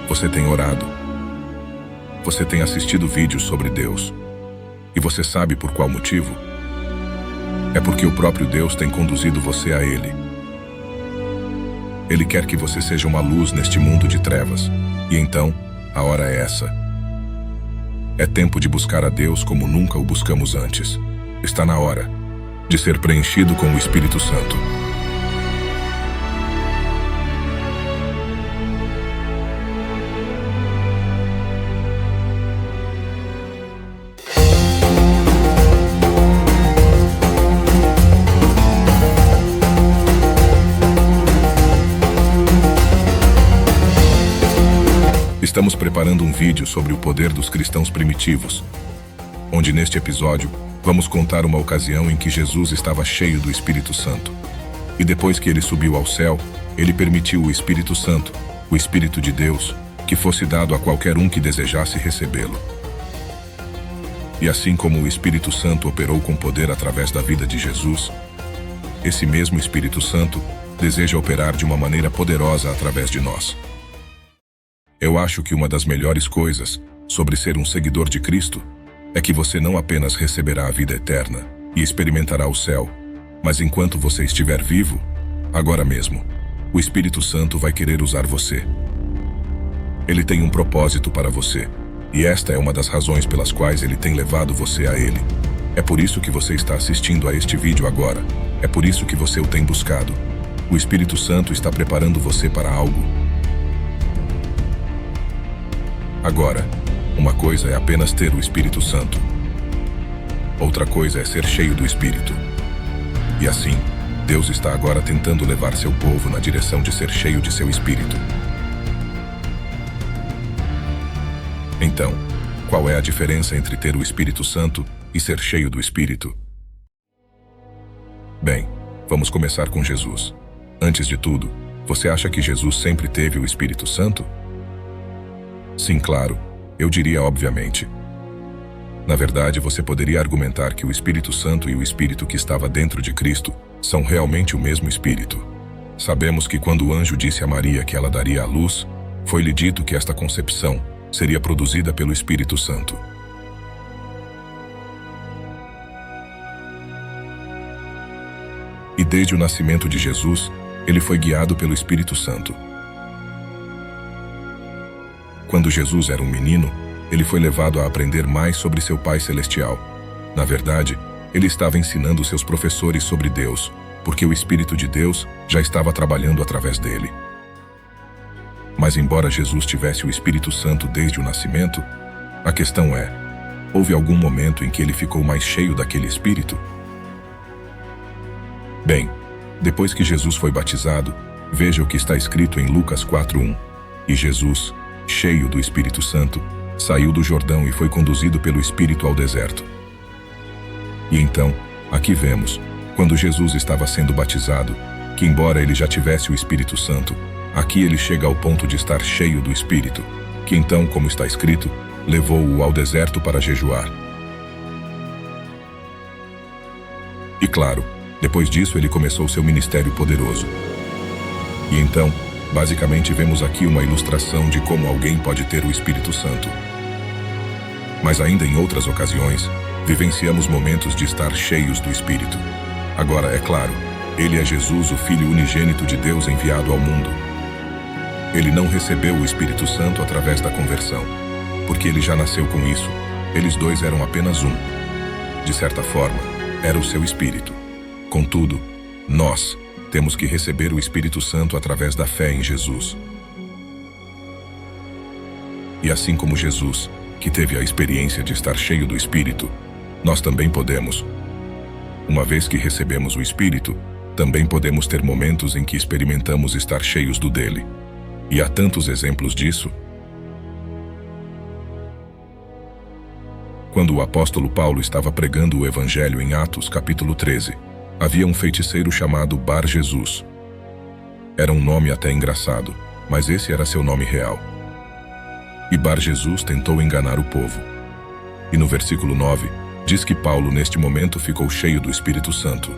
Você tem orado. Você tem assistido vídeos sobre Deus. E você sabe por qual motivo? É porque o próprio Deus tem conduzido você a Ele. Ele quer que você seja uma luz neste mundo de trevas. E então, a hora é essa. É tempo de buscar a Deus como nunca o buscamos antes. Está na hora de ser preenchido com o Espírito Santo. Estamos preparando um vídeo sobre o poder dos cristãos primitivos, onde neste episódio vamos contar uma ocasião em que Jesus estava cheio do Espírito Santo. E depois que ele subiu ao céu, ele permitiu o Espírito Santo, o Espírito de Deus, que fosse dado a qualquer um que desejasse recebê-lo. E assim como o Espírito Santo operou com poder através da vida de Jesus, esse mesmo Espírito Santo deseja operar de uma maneira poderosa através de nós. Eu acho que uma das melhores coisas sobre ser um seguidor de Cristo é que você não apenas receberá a vida eterna e experimentará o céu, mas enquanto você estiver vivo, agora mesmo, o Espírito Santo vai querer usar você. Ele tem um propósito para você, e esta é uma das razões pelas quais ele tem levado você a ele. É por isso que você está assistindo a este vídeo agora. É por isso que você o tem buscado. O Espírito Santo está preparando você para algo. Agora, uma coisa é apenas ter o Espírito Santo. Outra coisa é ser cheio do Espírito. E assim, Deus está agora tentando levar seu povo na direção de ser cheio de seu Espírito. Então, qual é a diferença entre ter o Espírito Santo e ser cheio do Espírito? Bem, vamos começar com Jesus. Antes de tudo, você acha que Jesus sempre teve o Espírito Santo? Sim, claro, eu diria obviamente. Na verdade, você poderia argumentar que o Espírito Santo e o Espírito que estava dentro de Cristo são realmente o mesmo Espírito. Sabemos que quando o anjo disse a Maria que ela daria à luz, foi-lhe dito que esta concepção seria produzida pelo Espírito Santo. E desde o nascimento de Jesus, ele foi guiado pelo Espírito Santo. Quando Jesus era um menino, ele foi levado a aprender mais sobre seu Pai Celestial. Na verdade, ele estava ensinando seus professores sobre Deus, porque o Espírito de Deus já estava trabalhando através dele. Mas embora Jesus tivesse o Espírito Santo desde o nascimento, a questão é, houve algum momento em que ele ficou mais cheio daquele Espírito? Bem, depois que Jesus foi batizado, veja o que está escrito em Lucas 4:1. E Jesus, cheio do Espírito Santo, saiu do Jordão e foi conduzido pelo Espírito ao deserto. E então, aqui vemos, quando Jesus estava sendo batizado, que embora ele já tivesse o Espírito Santo, aqui ele chega ao ponto de estar cheio do Espírito, que então, como está escrito, levou-o ao deserto para jejuar. E claro, depois disso ele começou seu ministério poderoso. E então, basicamente vemos aqui uma ilustração de como alguém pode ter o Espírito Santo. Mas ainda em outras ocasiões, vivenciamos momentos de estar cheios do Espírito. Agora, é claro, ele é Jesus, o Filho unigênito de Deus enviado ao mundo. Ele não recebeu o Espírito Santo através da conversão, porque ele já nasceu com isso. Eles dois eram apenas um. De certa forma, era o seu Espírito. Contudo, nós temos que receber o Espírito Santo através da fé em Jesus. E assim como Jesus, que teve a experiência de estar cheio do Espírito, nós também podemos. Uma vez que recebemos o Espírito, também podemos ter momentos em que experimentamos estar cheios do dele. E há tantos exemplos disso. Quando o apóstolo Paulo estava pregando o Evangelho em Atos capítulo 13, havia um feiticeiro chamado Bar Jesus. Era um nome até engraçado, mas esse era seu nome real. E Bar Jesus tentou enganar o povo. E no versículo 9, diz que Paulo neste momento ficou cheio do Espírito Santo.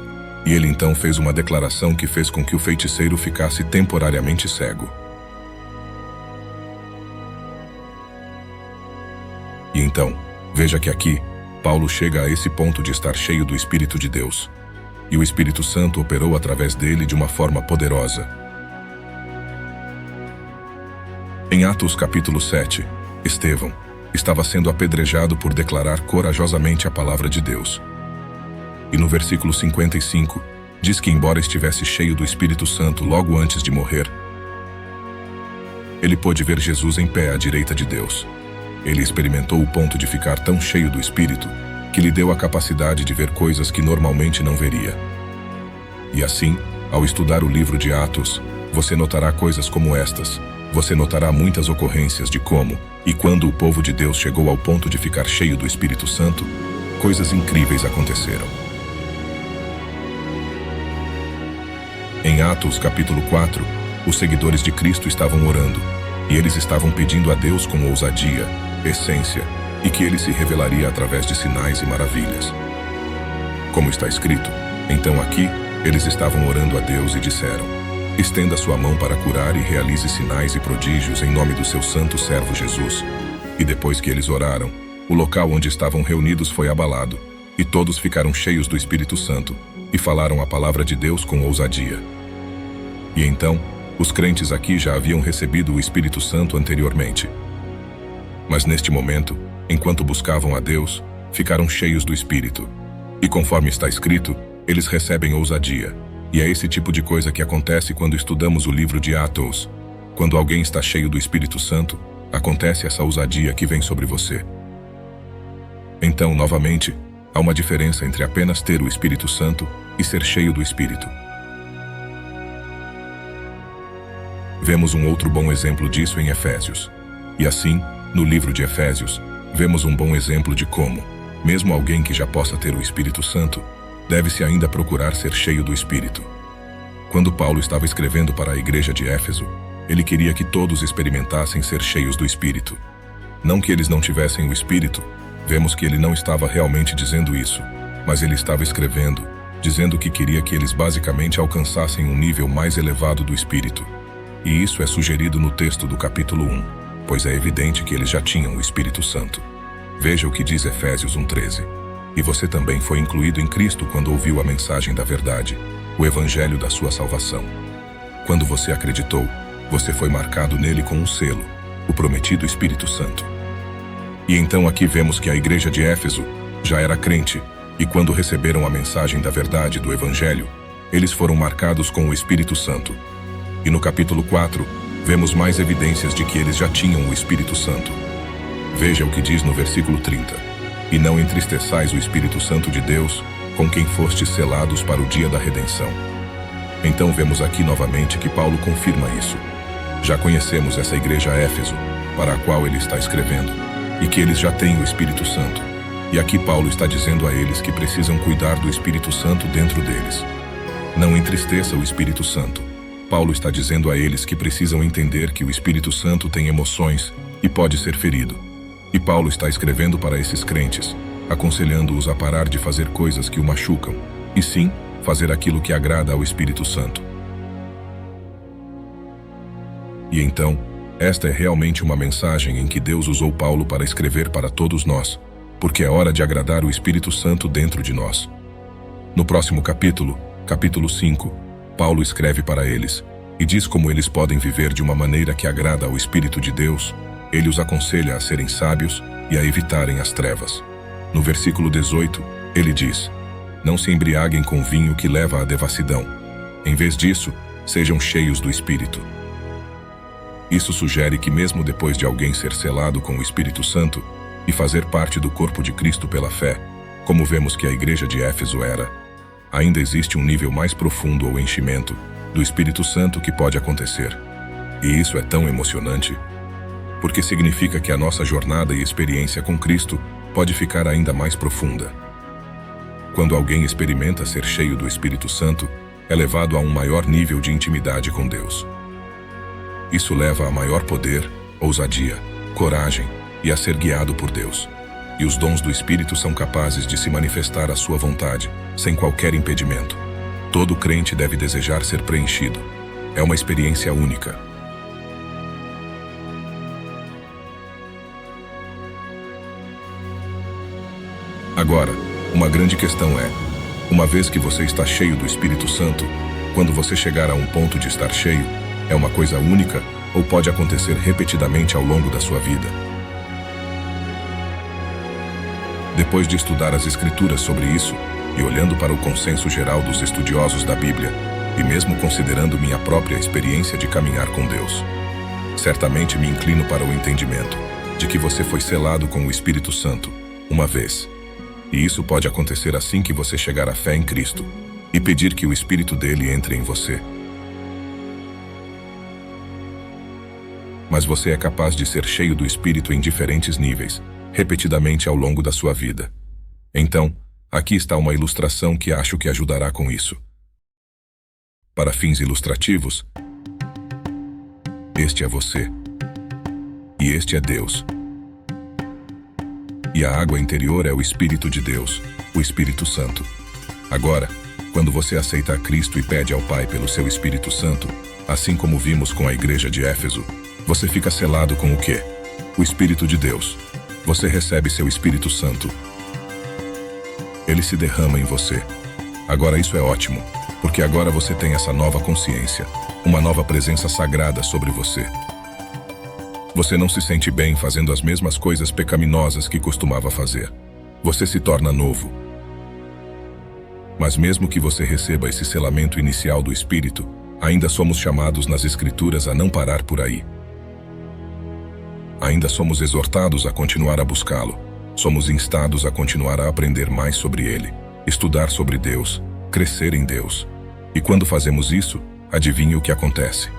E ele então fez uma declaração que fez com que o feiticeiro ficasse temporariamente cego. E então, veja que aqui, Paulo chega a esse ponto de estar cheio do Espírito de Deus. E o Espírito Santo operou através dele de uma forma poderosa. Em Atos capítulo 7, Estevão estava sendo apedrejado por declarar corajosamente a palavra de Deus. E no versículo 55, diz que embora estivesse cheio do Espírito Santo logo antes de morrer, ele pôde ver Jesus em pé à direita de Deus. Ele experimentou o ponto de ficar tão cheio do Espírito que lhe deu a capacidade de ver coisas que normalmente não veria. E assim, ao estudar o livro de Atos, você notará coisas como estas. Você notará muitas ocorrências de como e quando o povo de Deus chegou ao ponto de ficar cheio do Espírito Santo, coisas incríveis aconteceram. Em Atos capítulo 4, os seguidores de Cristo estavam orando, e eles estavam pedindo a Deus com ousadia, essência, e que ele se revelaria através de sinais e maravilhas. Como está escrito, então aqui, eles estavam orando a Deus e disseram: estenda sua mão para curar e realize sinais e prodígios em nome do seu santo servo Jesus. E depois que eles oraram, o local onde estavam reunidos foi abalado, e todos ficaram cheios do Espírito Santo, e falaram a palavra de Deus com ousadia. E então, os crentes aqui já haviam recebido o Espírito Santo anteriormente. Mas neste momento, enquanto buscavam a Deus, ficaram cheios do Espírito. E conforme está escrito, eles recebem ousadia. E é esse tipo de coisa que acontece quando estudamos o livro de Atos. Quando alguém está cheio do Espírito Santo, acontece essa ousadia que vem sobre você. Então, novamente, há uma diferença entre apenas ter o Espírito Santo e ser cheio do Espírito. Vemos um outro bom exemplo disso em Efésios. E assim, no livro de Efésios, vemos um bom exemplo de como, mesmo alguém que já possa ter o Espírito Santo, deve-se ainda procurar ser cheio do Espírito. Quando Paulo estava escrevendo para a igreja de Éfeso, ele queria que todos experimentassem ser cheios do Espírito. Não que eles não tivessem o Espírito, vemos que ele não estava realmente dizendo isso, mas ele estava escrevendo, dizendo que queria que eles basicamente alcançassem um nível mais elevado do Espírito. E isso é sugerido no texto do capítulo 1, pois é evidente que eles já tinham o Espírito Santo. Veja o que diz Efésios 1:13. E você também foi incluído em Cristo quando ouviu a mensagem da verdade, o evangelho da sua salvação. Quando você acreditou, você foi marcado nele com um selo, o prometido Espírito Santo. E então aqui vemos que a igreja de Éfeso já era crente, e quando receberam a mensagem da verdade do evangelho, eles foram marcados com o Espírito Santo. E no capítulo 4, vemos mais evidências de que eles já tinham o Espírito Santo. Veja o que diz no versículo 30. E não entristeçais o Espírito Santo de Deus, com quem fostes selados para o dia da redenção. Então vemos aqui novamente que Paulo confirma isso. Já conhecemos essa igreja Éfeso, para a qual ele está escrevendo, e que eles já têm o Espírito Santo. E aqui Paulo está dizendo a eles que precisam cuidar do Espírito Santo dentro deles. Não entristeça o Espírito Santo. Paulo está dizendo a eles que precisam entender que o Espírito Santo tem emoções e pode ser ferido. E Paulo está escrevendo para esses crentes, aconselhando-os a parar de fazer coisas que o machucam, e sim, fazer aquilo que agrada ao Espírito Santo. E então, esta é realmente uma mensagem em que Deus usou Paulo para escrever para todos nós, porque é hora de agradar o Espírito Santo dentro de nós. No próximo capítulo, capítulo 5, Paulo escreve para eles, e diz como eles podem viver de uma maneira que agrada ao Espírito de Deus. Ele os aconselha a serem sábios e a evitarem as trevas. No versículo 18, ele diz: não se embriaguem com vinho que leva à devassidão. Em vez disso, sejam cheios do Espírito. Isso sugere que mesmo depois de alguém ser selado com o Espírito Santo e fazer parte do corpo de Cristo pela fé, como vemos que a igreja de Éfeso era, ainda existe um nível mais profundo ou enchimento do Espírito Santo que pode acontecer. E isso é tão emocionante, porque significa que a nossa jornada e experiência com Cristo pode ficar ainda mais profunda. Quando alguém experimenta ser cheio do Espírito Santo, é levado a um maior nível de intimidade com Deus. Isso leva a maior poder, ousadia, coragem e a ser guiado por Deus. E os dons do Espírito são capazes de se manifestar à sua vontade, sem qualquer impedimento. Todo crente deve desejar ser preenchido. É uma experiência única. Agora, uma grande questão é, uma vez que você está cheio do Espírito Santo, quando você chegar a um ponto de estar cheio, é uma coisa única ou pode acontecer repetidamente ao longo da sua vida? Depois de estudar as Escrituras sobre isso, e olhando para o consenso geral dos estudiosos da Bíblia, e mesmo considerando minha própria experiência de caminhar com Deus, certamente me inclino para o entendimento de que você foi selado com o Espírito Santo uma vez. E isso pode acontecer assim que você chegar à fé em Cristo e pedir que o Espírito dele entre em você. Mas você é capaz de ser cheio do Espírito em diferentes níveis, repetidamente ao longo da sua vida. Então, aqui está uma ilustração que acho que ajudará com isso. Para fins ilustrativos, este é você. E este é Deus. E a água interior é o Espírito de Deus, o Espírito Santo. Agora, quando você aceita a Cristo e pede ao Pai pelo seu Espírito Santo, assim como vimos com a igreja de Éfeso, você fica selado com o quê? O Espírito de Deus. Você recebe seu Espírito Santo. Ele se derrama em você. Agora isso é ótimo, porque agora você tem essa nova consciência, uma nova presença sagrada sobre você. Você não se sente bem fazendo as mesmas coisas pecaminosas que costumava fazer. Você se torna novo. Mas mesmo que você receba esse selamento inicial do Espírito, ainda somos chamados nas Escrituras a não parar por aí. Ainda somos exortados a continuar a buscá-lo. Somos instados a continuar a aprender mais sobre ele, estudar sobre Deus, crescer em Deus. E quando fazemos isso, adivinhe o que acontece?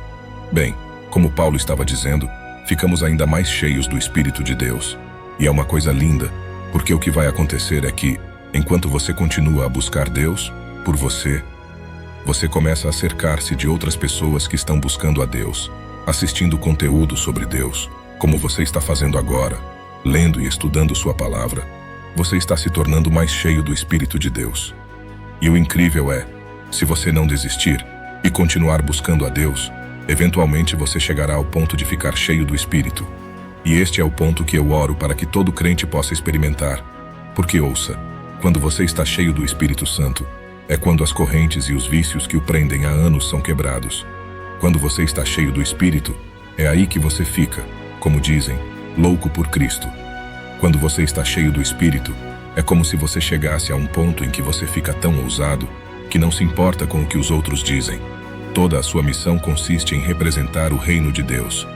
Bem, como Paulo estava dizendo, ficamos ainda mais cheios do Espírito de Deus. E é uma coisa linda, porque o que vai acontecer é que, enquanto você continua a buscar Deus, por você começa a cercar-se de outras pessoas que estão buscando a Deus, assistindo conteúdo sobre Deus, como você está fazendo agora, lendo e estudando sua palavra. Você está se tornando mais cheio do Espírito de Deus. E o incrível é, se você não desistir e continuar buscando a Deus, eventualmente você chegará ao ponto de ficar cheio do Espírito. E este é o ponto que eu oro para que todo crente possa experimentar. Porque ouça, quando você está cheio do Espírito Santo, é quando as correntes e os vícios que o prendem há anos são quebrados. Quando você está cheio do Espírito, é aí que você fica, como dizem, louco por Cristo. Quando você está cheio do Espírito, é como se você chegasse a um ponto em que você fica tão ousado que não se importa com o que os outros dizem. Toda a sua missão consiste em representar o reino de Deus.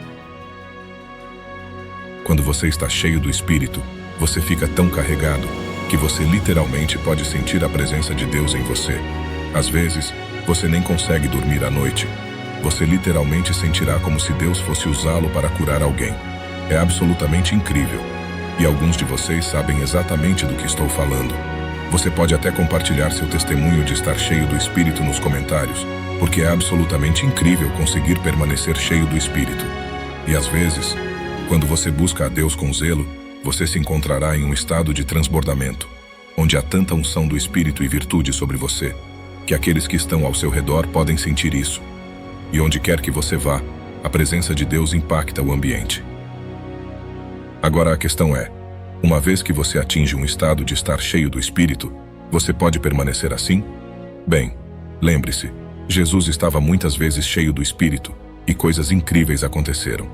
Quando você está cheio do Espírito, você fica tão carregado que você literalmente pode sentir a presença de Deus em você. Às vezes, você nem consegue dormir à noite. Você literalmente sentirá como se Deus fosse usá-lo para curar alguém. É absolutamente incrível. E alguns de vocês sabem exatamente do que estou falando. Você pode até compartilhar seu testemunho de estar cheio do Espírito nos comentários, porque é absolutamente incrível conseguir permanecer cheio do Espírito. E às vezes, quando você busca a Deus com zelo, você se encontrará em um estado de transbordamento, onde há tanta unção do Espírito e virtude sobre você, que aqueles que estão ao seu redor podem sentir isso. E onde quer que você vá, a presença de Deus impacta o ambiente. Agora a questão é, uma vez que você atinge um estado de estar cheio do Espírito, você pode permanecer assim? Bem, lembre-se, Jesus estava muitas vezes cheio do Espírito, e coisas incríveis aconteceram.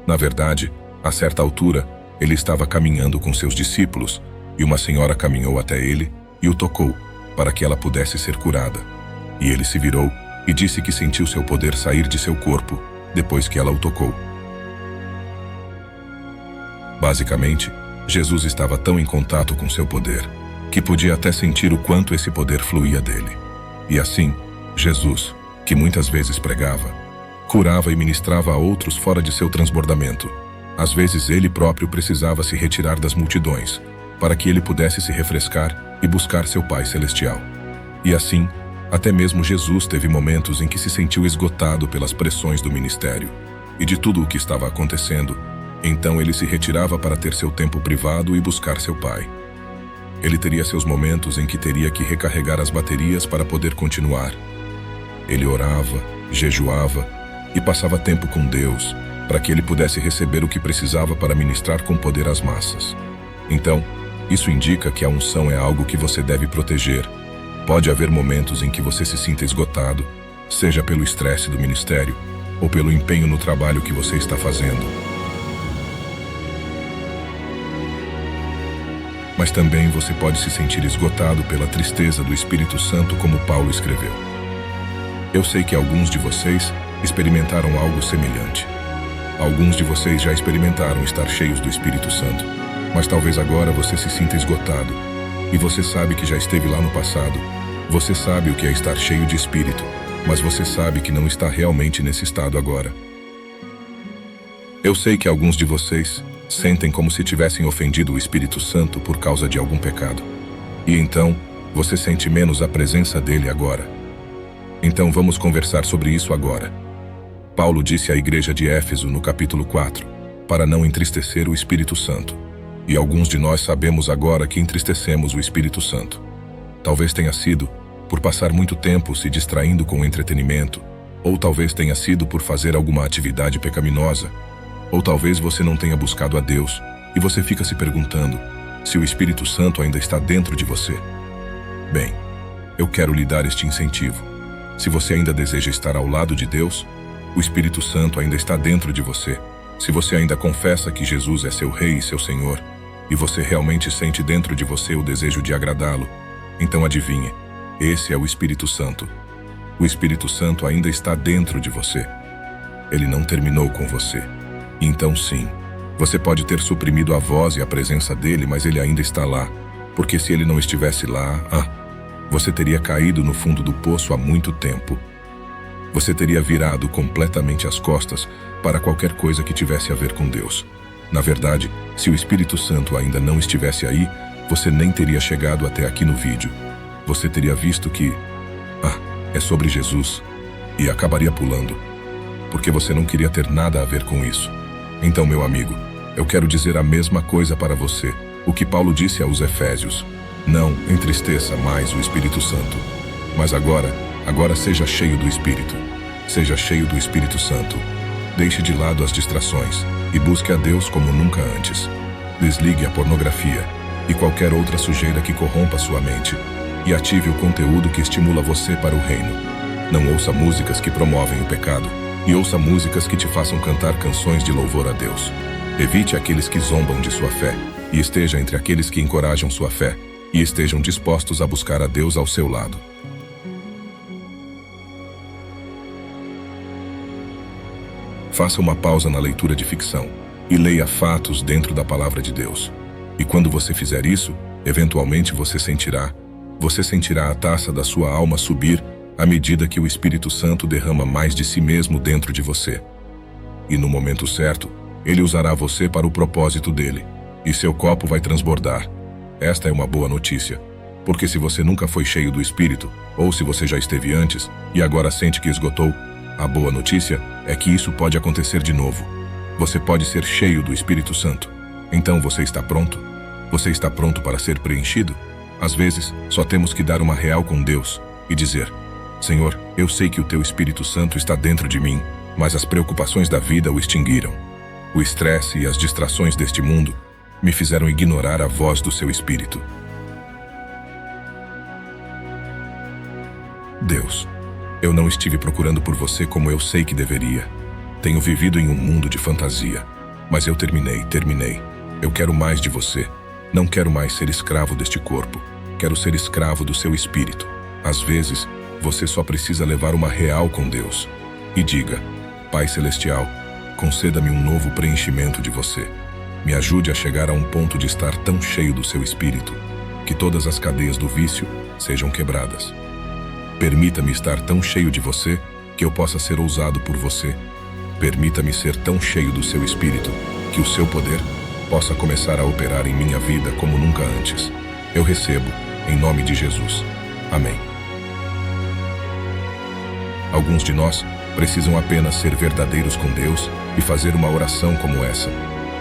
Na verdade, a certa altura, ele estava caminhando com seus discípulos, e uma senhora caminhou até ele e o tocou, para que ela pudesse ser curada. E ele se virou e disse que sentiu seu poder sair de seu corpo, depois que ela o tocou. Basicamente, Jesus estava tão em contato com seu poder, que podia até sentir o quanto esse poder fluía dele. E assim, Jesus, que muitas vezes pregava, curava e ministrava a outros fora de seu transbordamento. Às vezes ele próprio precisava se retirar das multidões, para que ele pudesse se refrescar e buscar seu Pai Celestial. E assim, até mesmo Jesus teve momentos em que se sentiu esgotado pelas pressões do ministério e de tudo o que estava acontecendo. Então ele se retirava para ter seu tempo privado e buscar seu Pai. Ele teria seus momentos em que teria que recarregar as baterias para poder continuar. Ele orava, jejuava e passava tempo com Deus, para que ele pudesse receber o que precisava para ministrar com poder às massas. Então, Isso indica que a unção é algo que você deve proteger. Pode haver momentos em que você se sinta esgotado, seja pelo estresse do ministério ou pelo empenho no trabalho que você está fazendo. Mas também você pode se sentir esgotado pela tristeza do Espírito Santo, como Paulo escreveu. Eu sei que alguns de vocês experimentaram algo semelhante. Alguns de vocês já experimentaram estar cheios do Espírito Santo, mas talvez agora você se sinta esgotado. E você sabe que já esteve lá no passado. Você sabe o que é estar cheio de Espírito, mas você sabe que não está realmente nesse estado agora. Eu sei que alguns de vocês sentem como se tivessem ofendido o Espírito Santo por causa de algum pecado. E então, você sente menos a presença dele agora. Então vamos conversar sobre isso agora. Paulo disse à igreja de Éfeso no capítulo 4, para não entristecer o Espírito Santo. E alguns de nós sabemos agora que entristecemos o Espírito Santo. Talvez tenha sido por passar muito tempo se distraindo com o entretenimento, ou talvez tenha sido por fazer alguma atividade pecaminosa, ou talvez você não tenha buscado a Deus e você fica se perguntando se o Espírito Santo ainda está dentro de você. Bem, eu quero lhe dar este incentivo. Se você ainda deseja estar ao lado de Deus, o Espírito Santo ainda está dentro de você. Se você ainda confessa que Jesus é seu Rei e seu Senhor, e você realmente sente dentro de você o desejo de agradá-lo, então adivinhe, esse é o Espírito Santo. O Espírito Santo ainda está dentro de você. Ele não terminou com você. Então sim, você pode ter suprimido a voz e a presença dele, mas ele ainda está lá, porque se ele não estivesse lá, você teria caído no fundo do poço há muito tempo. Você teria virado completamente as costas para qualquer coisa que tivesse a ver com Deus. Na verdade, se o Espírito Santo ainda não estivesse aí, você nem teria chegado até aqui no vídeo. Você teria visto que, é sobre Jesus, e acabaria pulando, porque você não queria ter nada a ver com isso. Então, meu amigo, eu quero dizer a mesma coisa para você, o que Paulo disse aos Efésios. Não entristeça mais o Espírito Santo. Mas agora seja cheio do Espírito. Seja cheio do Espírito Santo. Deixe de lado as distrações e busque a Deus como nunca antes. Desligue a pornografia e qualquer outra sujeira que corrompa sua mente e ative o conteúdo que estimula você para o reino. Não ouça músicas que promovem o pecado e ouça músicas que te façam cantar canções de louvor a Deus. Evite aqueles que zombam de sua fé e esteja entre aqueles que encorajam sua fé e estejam dispostos a buscar a Deus ao seu lado. Faça uma pausa na leitura de ficção e leia fatos dentro da palavra de Deus. E quando você fizer isso, eventualmente você sentirá a taça da sua alma subir à medida que o Espírito Santo derrama mais de si mesmo dentro de você. E no momento certo, ele usará você para o propósito dele, e seu copo vai transbordar. Esta é uma boa notícia, porque se você nunca foi cheio do Espírito, ou se você já esteve antes e agora sente que esgotou, a boa notícia é que isso pode acontecer de novo. Você pode ser cheio do Espírito Santo. Então você está pronto? Você está pronto para ser preenchido? Às vezes, só temos que dar uma real com Deus e dizer: Senhor, eu sei que o teu Espírito Santo está dentro de mim, mas as preocupações da vida o extinguiram. O estresse e as distrações deste mundo me fizeram ignorar a voz do seu Espírito. Deus, eu não estive procurando por você como eu sei que deveria. Tenho vivido em um mundo de fantasia, mas eu terminei. Eu quero mais de você. Não quero mais ser escravo deste corpo. Quero ser escravo do seu Espírito. Às vezes, você só precisa levar uma real com Deus. E diga: Pai Celestial, conceda-me um novo preenchimento de você. Me ajude a chegar a um ponto de estar tão cheio do seu Espírito, que todas as cadeias do vício sejam quebradas. Permita-me estar tão cheio de você, que eu possa ser ousado por você. Permita-me ser tão cheio do seu Espírito, que o seu poder possa começar a operar em minha vida como nunca antes. Eu recebo, em nome de Jesus. Amém. Alguns de nós precisam apenas ser verdadeiros com Deus e fazer uma oração como essa.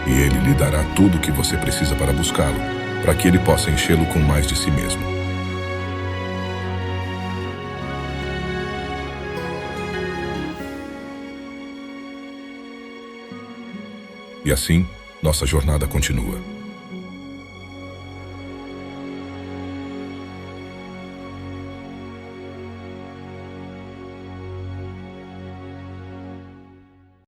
E Ele lhe dará tudo o que você precisa para buscá-lo, para que Ele possa enchê-lo com mais de si mesmo. E assim, nossa jornada continua.